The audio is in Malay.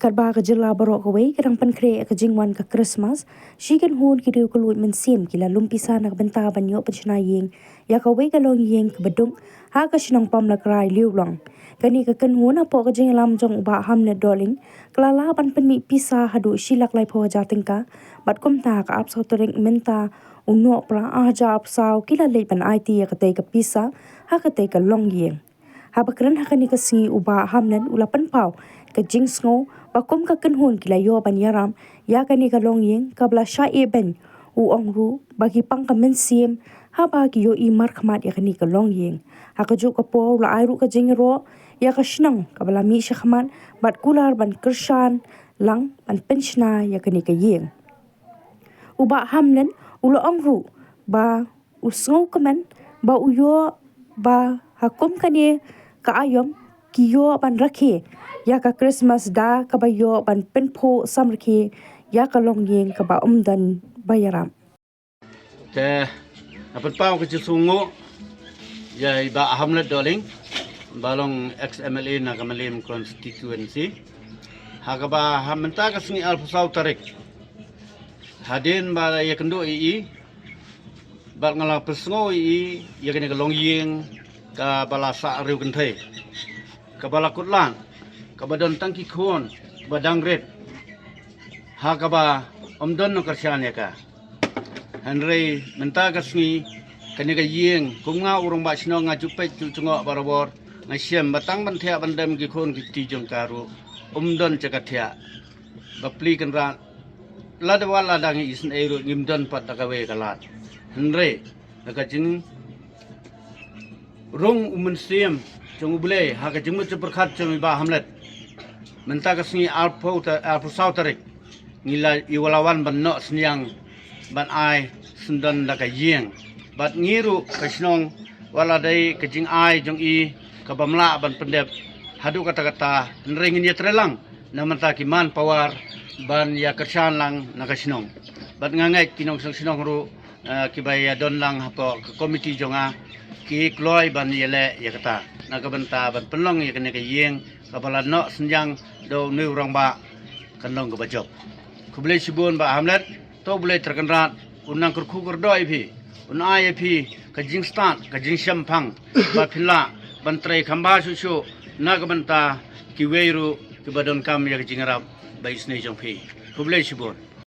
Karba ka jila barok away kadang pankre ka jingwan ka Christmas shikan hun ki riu kaluit men sim kila lumpisa nak benta banyo pachna yeng ya ka way ka long yeng ka badung ha ka shinong pam la krai liu long kani ka kan hun apo ka jing lam jong uba hamne doling klala pan pen mi pisa hadu shilak lai pho jating ka bat kum ta ka ap so toring menta unno pra a ja ap sao kila le pan IT ka te ka pisa ha ka te ka long yeng habakran hakani ka singi uba hamnen ulapan pau ka jing sngo bakum ka kenhun kila yo ban yaram ya kani ka long yeng kabla sha e ben u ong ru bagi pang ka men sim ha bagi yo i mar khmat ya kani ka long yeng ha ka ju ka po la ai ru ka jing ro ya ka shnang kabla mi sha khmat bat kular ban kershan lang ban penshna ya kani ka yeng uba hamnen ulo ong ru ba usngo kamen ba uyo ba hakum kani ka ayom kiyo ban rakhe ya ka Christmas da ka ba yo ban penpo samrke ya ka long yeng ka ba umdan bayaram te apat pau ke sungu ya ba hamlet doling balong XMLA na kamalim constituency hagaba hamenta ka singi alfusau tarik hadin ba ya kendo ii ba ngala pesngo ii ya kene ka long yeng ka balasa riu kenthai ka balakutlan kabadon tangki khon badang red ha kaba omdon no karsyan ka hanrei menta kasngi kani ka yeng kumnga urung ba sino nga jupe chungo barabor nga siem batang ban thia bandam ki khon ki ti jong karu omdon chakathia bapli kan ra ladwa ladang isn euro ngimdon pat takawe kalat hanrei naka jing rong umen siem chung ble ha ka jingmu chuperkhat chung ba hamlet menta kasngi alpo sautarik ngila iwalawan ban no sniang ban ai sundan da ka yeng bat ngiru kasnong wala dai kajing ai jong i ka bamla ban pendep hadu kata kata nring ni trelang na menta ki man pawar ban ya kershan lang na kasnong bat ngangai kinong sinong ru ki baya don lang hapo komiti jonga ki kloi ban yele ya kata na ka benta ban penlong ya kene ka yeng kapala no senjang do ni urang ba kanong ka bajok kublai sibun ba hamlet to bulai terkenrat unang kurku kurdoi phi unai phi ka jingstan ka jingshampang ba phila bantrai khamba su su na ka banta ki weiru ki badon kam ya jingarap ba isne jong phi kublai sibun